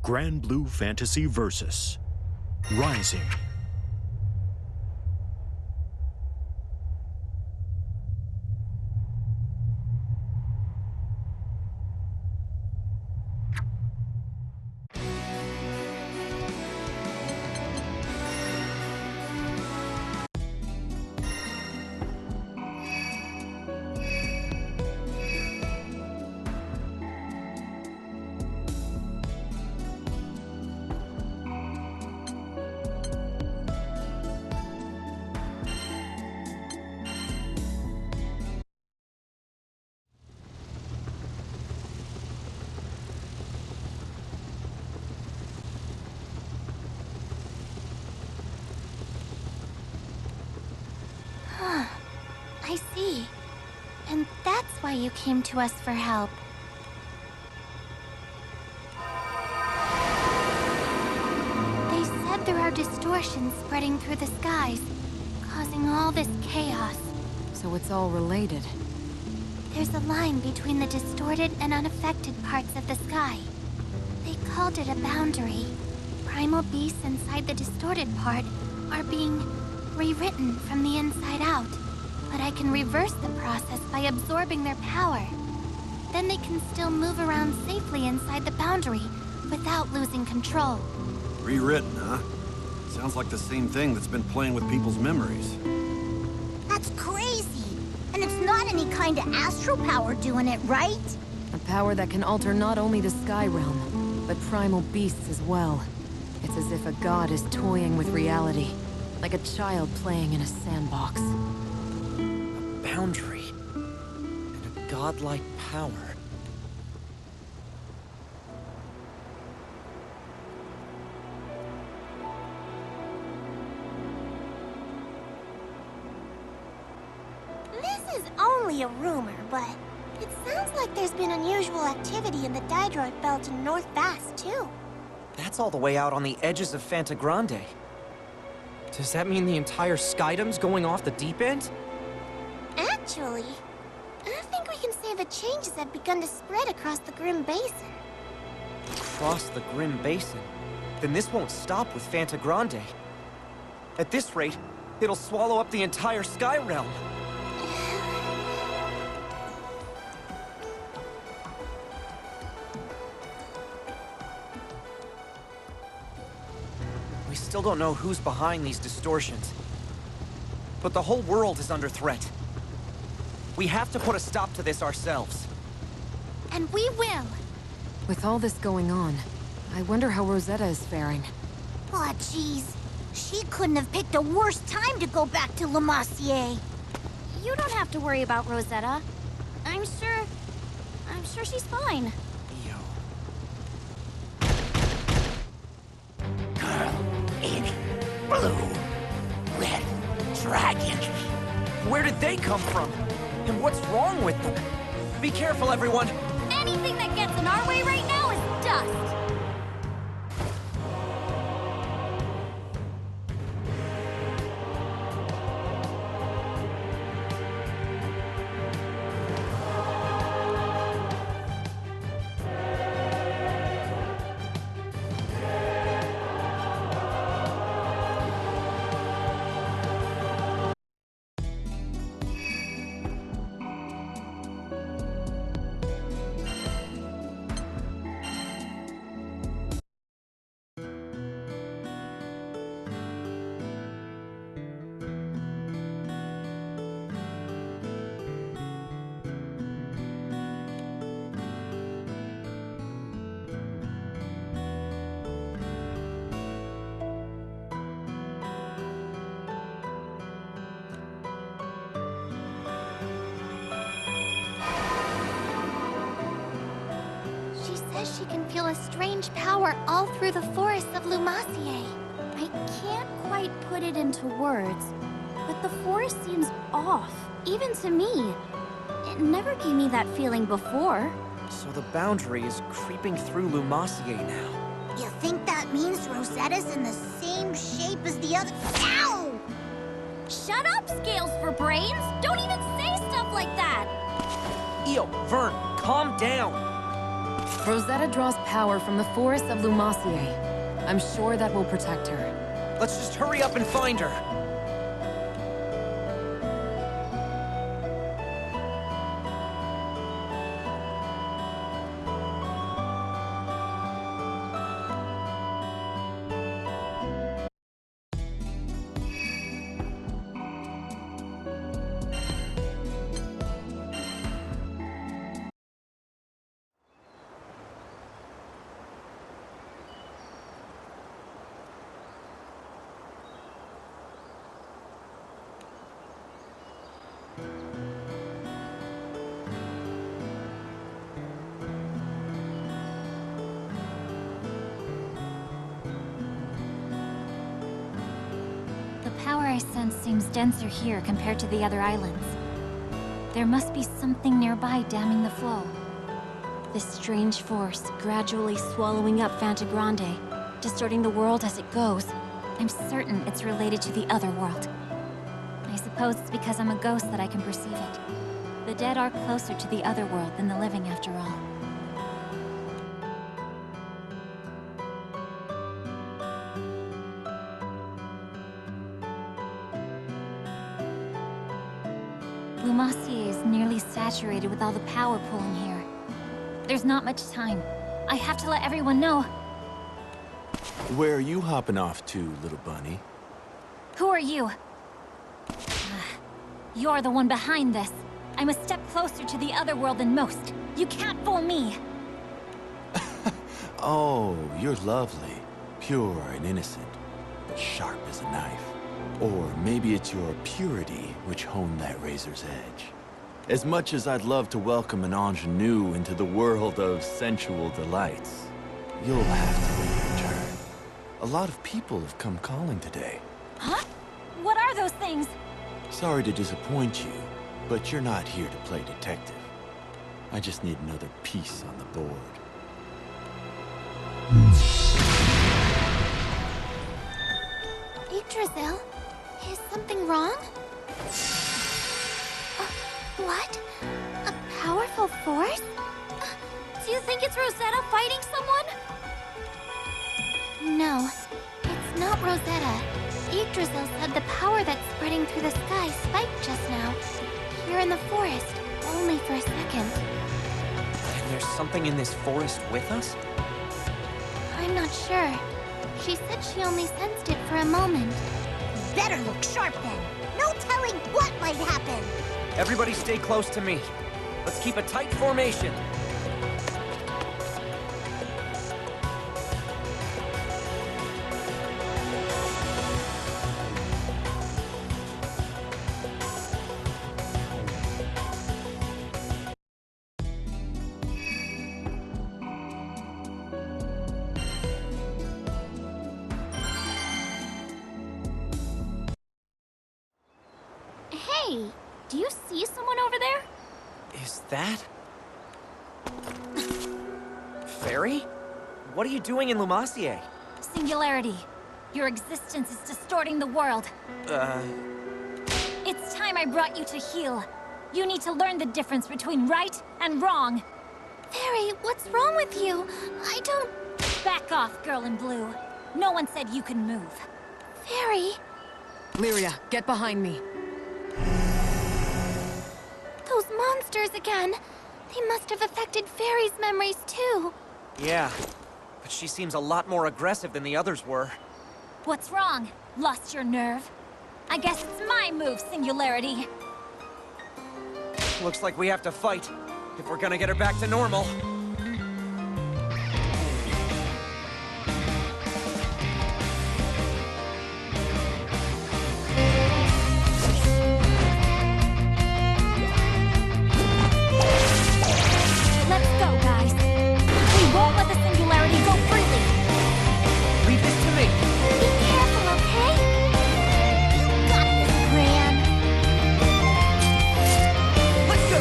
Granblue Fantasy Versus. Rising. I see. And that's why you came to us for help. They said there are distortions spreading through the skies, causing all this chaos. So it's all related. There's a line between the distorted and unaffected parts of the sky. They called it a boundary. Primal beasts inside the distorted part are being rewritten from the inside out. But I can reverse the process by absorbing their power. Then they can still move around safely inside the boundary without losing control. Rewritten, huh? Sounds like the same thing that's been playing with people's memories. That's crazy! And it's not any kind of astral power doing it, right? A power that can alter not only the Sky Realm, but primal beasts as well. It's as if a god is toying with reality, like a child playing in a sandbox. Boundary and a godlike power. This is only a rumor, but it sounds like there's been unusual activity in the Dydroid Belt in North Bass, too. That's all the way out on the edges of Fanta Grande. Does that mean the entire Skydom's going off the deep end? Actually, I think we can say the changes have begun to spread across the Grim Basin. Across the Grim Basin? Then this won't stop with Fanta Grande. At this rate, it'll swallow up the entire Sky Realm. We still don't know who's behind these distortions. But the whole world is under threat. We have to put a stop to this ourselves. And we will! With all this going on, I wonder how Rosetta is faring. Aw, jeez. She couldn't have picked a worse time to go back to Le Massier. You don't have to worry about Rosetta. I'm sure she's fine. Yo. Girl in blue. Red dragon. Where did they come from? And what's wrong with them? Be careful, everyone! Anything that gets in our way right now is dust! She says she can feel a strange power all through the forests of Le Massier. I can't quite put it into words, but the forest seems off, even to me. It never gave me that feeling before. So the boundary is creeping through Le Massier now. You think that means Rosetta's in the same shape as the other— Ow! Shut up, Scales for Brains! Don't even say stuff like that! Eo, Vern, calm down! Rosetta draws power from the forests of Lumacier. I'm sure that will protect her. Let's just hurry up and find her. The power I sense seems denser here compared to the other islands. There must be something nearby damming the flow. This strange force gradually swallowing up Fantagrande, distorting the world as it goes. I'm certain it's related to the other world. I suppose it's because I'm a ghost that I can perceive it. The dead are closer to the other world than the living after all. Lumacier is nearly saturated with all the power pulling here. There's not much time. I have to let everyone know. Where are you hopping off to, little bunny? Who are you? You're the one behind this. I'm a step closer to the other world than most. You can't fool me. Oh, you're lovely. Pure and innocent, but sharp as a knife. Or maybe it's your purity which honed that razor's edge. As much as I'd love to welcome an ingenue into the world of sensual delights, you'll have to wait your turn. A lot of people have come calling today. Huh? What are those things? Sorry to disappoint you, but you're not here to play detective. I just need another piece on the board. Yggdrasil? Is something wrong? What? A powerful force? Do you think it's Rosetta fighting someone? No, it's not Rosetta. Yggdrasil said the power that's spreading through the sky spiked just now. Here in the forest, only for a second. And there's something in this forest with us? I'm not sure. She said she only sensed it for a moment. Better look sharp then. No telling what might happen. Everybody stay close to me. Let's keep a tight formation. Hey, do you see someone over there? Is that... Fairy? What are you doing in Lumacier? Singularity. Your existence is distorting the world. It's time I brought you to heal. You need to learn the difference between right and wrong. Fairy, what's wrong with you? I don't... Back off, girl in blue. No one said you can move. Fairy... Lyria, get behind me. Those monsters again. They must have affected Fairy's memories too. Yeah, but she seems a lot more aggressive than the others were. What's wrong? Lost your nerve? I guess it's my move, Singularity. Looks like we have to fight, if we're gonna get her back to normal. Let's go, guys. We won't let the Singularity go freely. Leave this to me. Be careful, okay? You got this, Gran. Let's go!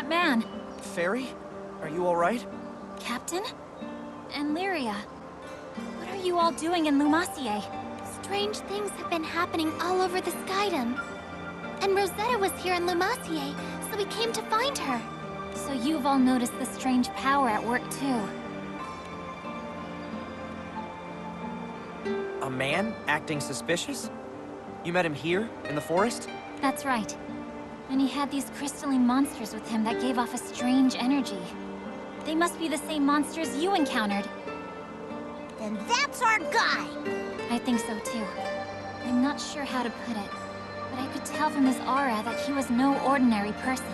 that man. Fairy? Are you alright? Captain? And Lyria. What are you all doing in Lumacier? Strange things have been happening all over the Skydom. And Rosetta was here in Lumacier, so we came to find her. So you've all noticed the strange power at work too. A man acting suspicious? You met him here, in the forest? That's right. And he had these crystalline monsters with him that gave off a strange energy. They must be the same monsters you encountered. Then that's our guy! I think so too. I'm not sure how to put it, but I could tell from his aura that he was no ordinary person.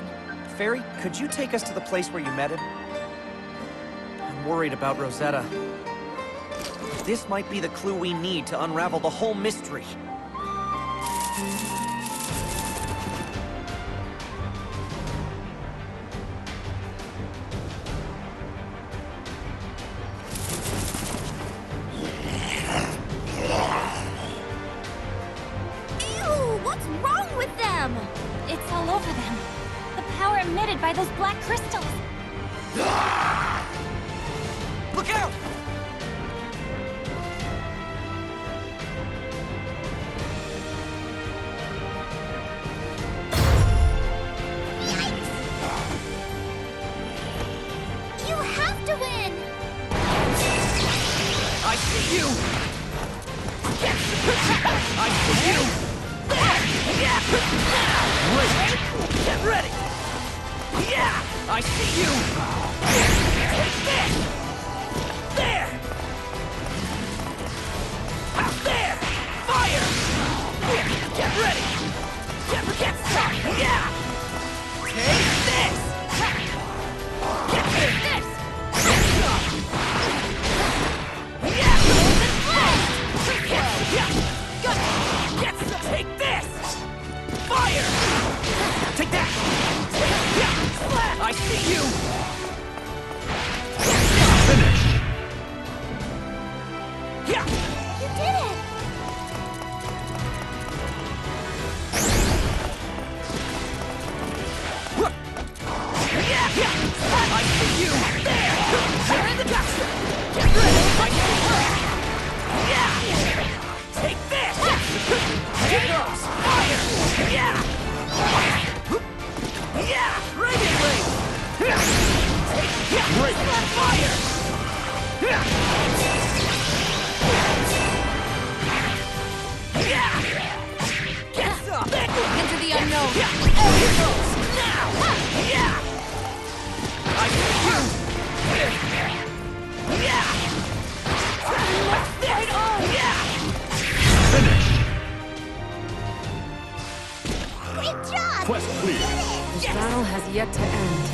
Fairy, could you take us to the place where you met him? I'm worried about Rosetta. This might be the clue we need to unravel the whole mystery. What's wrong with them? It's all over them. The power emitted by those black crystals. Look out! You have to win! I see you! I see you! Wait! Get ready! Yeah! I see you! Take this! There! Out there! Fire! Get ready! Get stuck! Yeah! Take this! Get this! Yeah! Take this! Fire! Take that! I see you! Finish! Yeah! You did it! I see you! There! You're in the gotcha! Get ready! I see you! Yeah! Take this! Here goes! Fire! Yeah! Yeah! Radiant Blade! Take fire! Yeah! Get some! Into the unknown. Here goes! Now! Yeah! I see you! Yeah! Right on! Yeah! Finish! Great job! Quest clear. This battle has yet to end.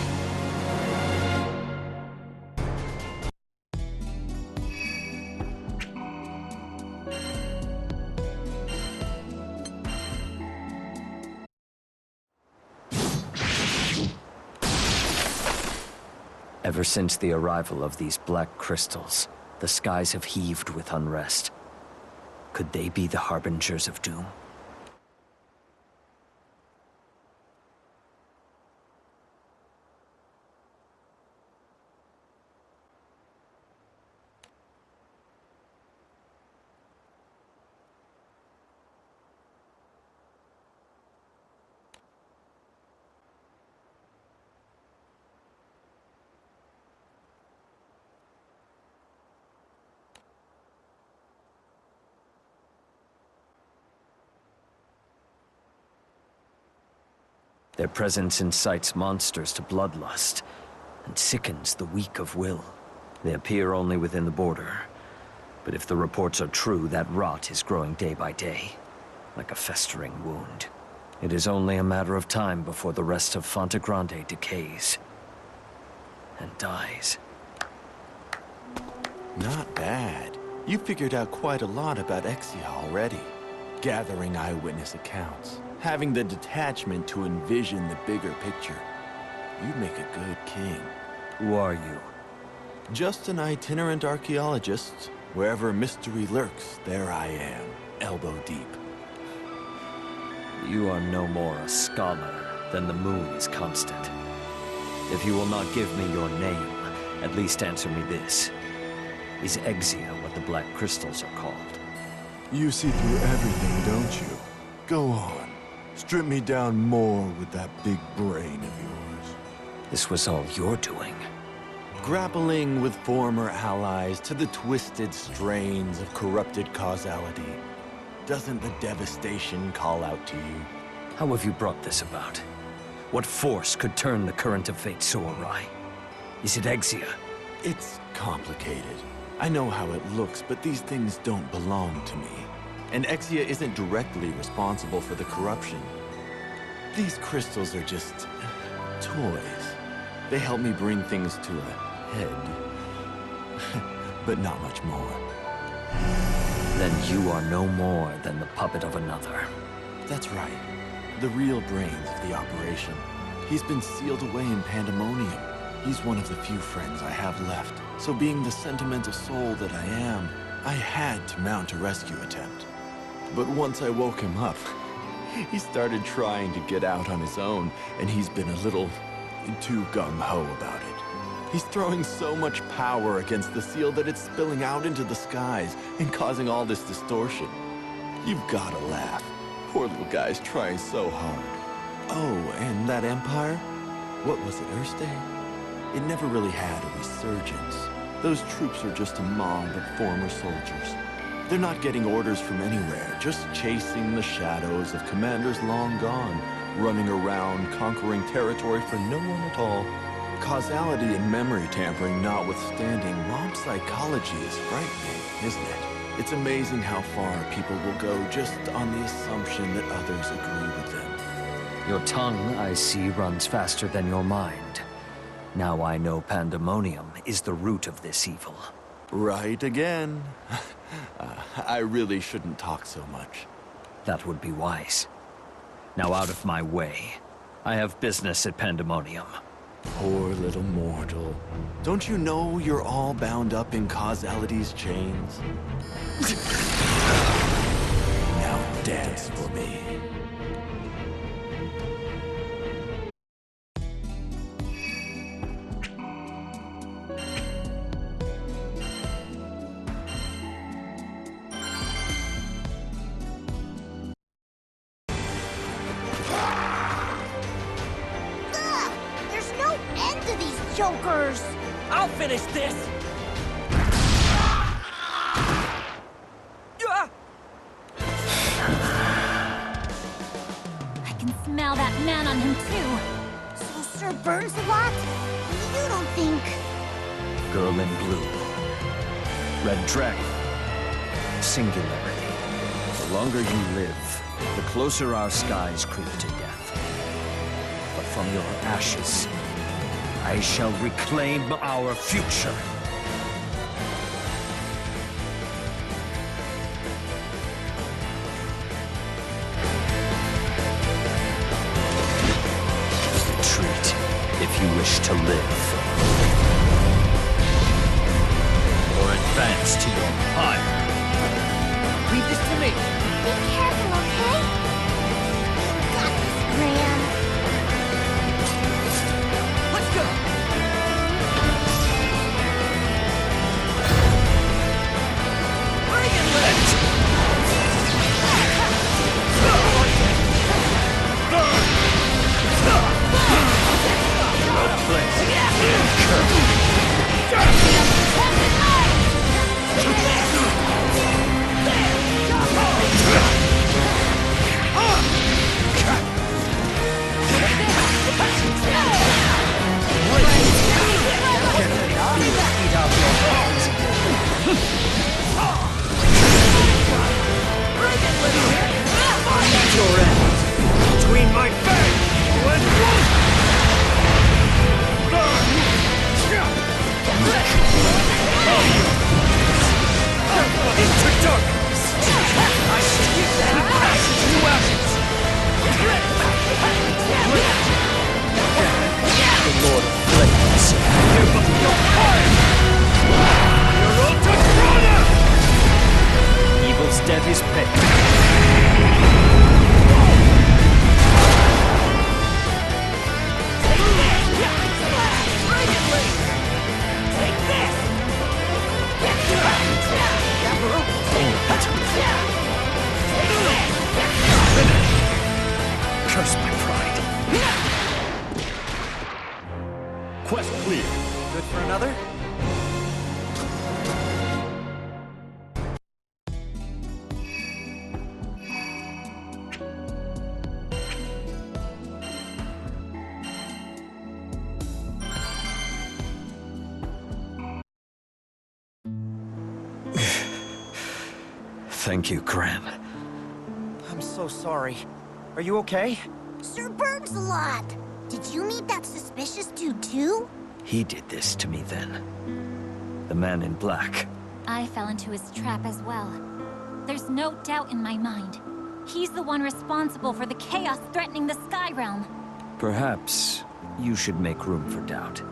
Ever since the arrival of these black crystals, the skies have heaved with unrest. Could they be the harbingers of doom? Their presence incites monsters to bloodlust, and sickens the weak of will. They appear only within the border, but if the reports are true, that rot is growing day by day, like a festering wound. It is only a matter of time before the rest of Fonte Grande decays and dies. Not bad. You figured out quite a lot about Exia already. Gathering eyewitness accounts, having the detachment to envision the bigger picture. You'd make a good king. Who are you? Just an itinerant archaeologist. Wherever mystery lurks, there I am, elbow deep. You are no more a scholar than the moon is constant. If you will not give me your name, at least answer me this. Is Exia what the black crystals are called? You see through everything, don't you? Go on. Strip me down more with that big brain of yours. This was all you're doing. Grappling with former allies to the twisted strains of corrupted causality. Doesn't the devastation call out to you? How have you brought this about? What force could turn the current of fate so awry? Is it Exia? It's complicated. I know how it looks, but these things don't belong to me. And Exia isn't directly responsible for the corruption. These crystals are just toys. They help me bring things to a head. But not much more. Then you are no more than the puppet of another. That's right. The real brains of the operation. He's been sealed away in Pandemonium. He's one of the few friends I have left. So being the sentimental soul that I am, I had to mount a rescue attempt. But once I woke him up, he started trying to get out on his own, and he's been a little too gung-ho about it. He's throwing so much power against the seal that it's spilling out into the skies and causing all this distortion. You've gotta laugh. Poor little guy's trying so hard. Oh, and that empire? What was it, Erste? It never really had a resurgence. Those troops are just a mob of former soldiers. They're not getting orders from anywhere, just chasing the shadows of commanders long gone, running around, conquering territory for no one at all. Causality and memory tampering notwithstanding, mob psychology is frightening, isn't it? It's amazing how far people will go just on the assumption that others agree with them. Your tongue, I see, runs faster than your mind. Now I know Pandemonium is the root of this evil. Right again. I really shouldn't talk so much. That would be wise. Now out of my way. I have business at Pandemonium. Poor little mortal. Don't you know you're all bound up in causality's chains? Now dance for me. Ugh! There's no end to these jokers! I'll finish this! I can smell that man on him too. So Sir burns a lot? You don't think... Girl in blue. Red dragon. Singularity. The longer you live, the closer our skies creep to death. But from your ashes, I shall reclaim our future. Retreat, if you wish to live. Or advance to your pyre. Leave this to me! Be careful, okay? Got this, Gran. Let's go! Bring it, Liz! No place. Good for another? Thank you, Gran. I'm so sorry. Are you okay? Sir Berg's-a-Lot! Did you meet that suspicious dude too? He did this to me then. The man in black. I fell into his trap as well. There's no doubt in my mind. He's the one responsible for the chaos threatening the Sky Realm. Perhaps you should make room for doubt.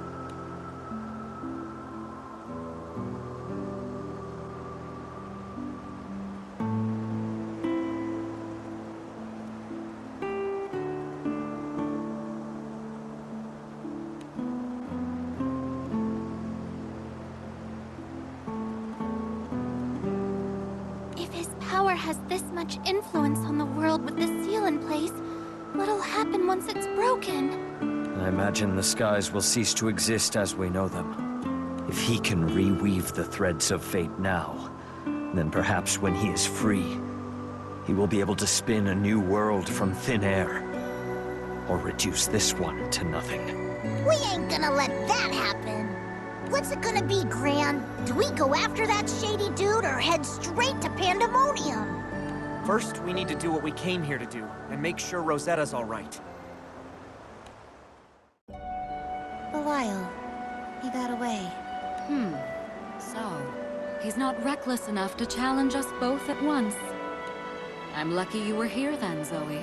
If his power has this much influence on the world with the seal in place, what'll happen once it's broken? I imagine the skies will cease to exist as we know them. If he can reweave the threads of fate now, then perhaps when he is free, he will be able to spin a new world from thin air. Or reduce this one to nothing. We ain't gonna let that happen! What's it gonna be, Gran? Do we go after that shady dude or head straight to Pandemonium? First, we need to do what we came here to do, and make sure Rosetta's alright. Belial, he got away. So, he's not reckless enough to challenge us both at once. I'm lucky you were here then, Zoe.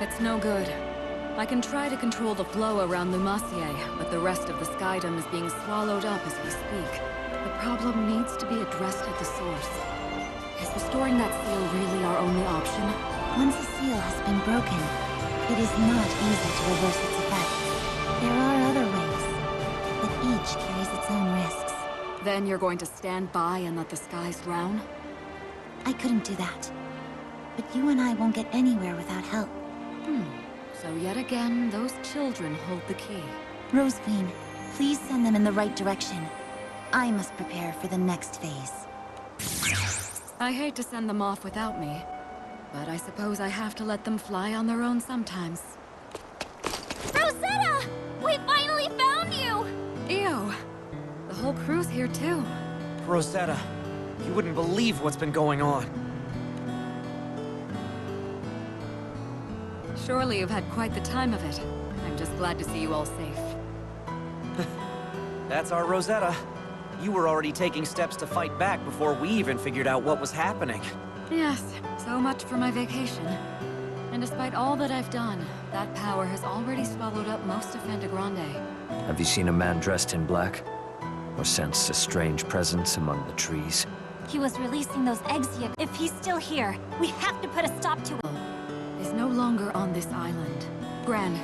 It's no good. I can try to control the flow around Lumasier, but the rest of the skydom is being swallowed up as we speak. The problem needs to be addressed at the source. Is restoring that seal really our only option? Once a seal has been broken, it is not easy to reverse its effects. There are other ways, but each carries its own risks. Then you're going to stand by and let the skies drown? I couldn't do that. But you and I won't get anywhere without help. So yet again, those children hold the key. Rose Queen, please send them in the right direction. I must prepare for the next phase. I hate to send them off without me, but I suppose I have to let them fly on their own sometimes. Rosetta! We finally found you! Ew! The whole crew's here too. Rosetta, you wouldn't believe what's been going on. Surely you've had quite the time of it. I'm just glad to see you all safe. That's our Rosetta. You were already taking steps to fight back before we even figured out what was happening. Yes, so much for my vacation. And despite all that I've done, that power has already swallowed up most of Fantagrande. Have you seen a man dressed in black? Or sensed a strange presence among the trees? He was releasing those eggs here. If he's still here, we have to put a stop to it. Is no longer on this island. Gran,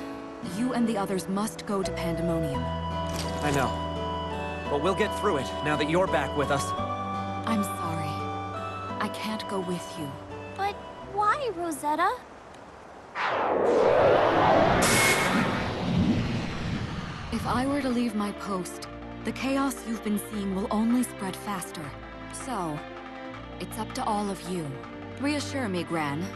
you and the others must go to Pandemonium. I know. But we'll get through it now that you're back with us. I'm sorry. I can't go with you. But why, Rosetta? If I were to leave my post, the chaos you've been seeing will only spread faster. So, it's up to all of you. Reassure me, Gran.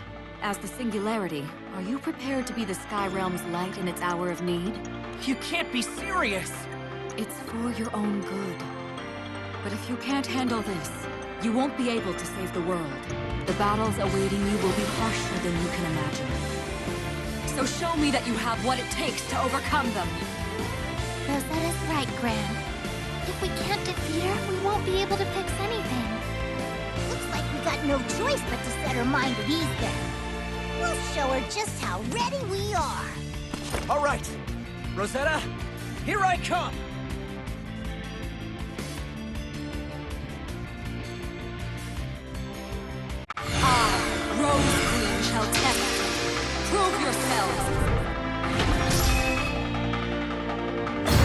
As the Singularity, are you prepared to be the Sky Realm's light in its hour of need? You can't be serious! It's for your own good. But if you can't handle this, you won't be able to save the world. The battles awaiting you will be harsher than you can imagine. So show me that you have what it takes to overcome them! Rosetta's right, Gran. If we can't defeat her, we won't be able to fix anything. Looks like we got no choice but to set her mind at ease then. We'll show her just how ready we are. All right, Rosetta, here I come. Rose Queen shall test you. Prove yourselves.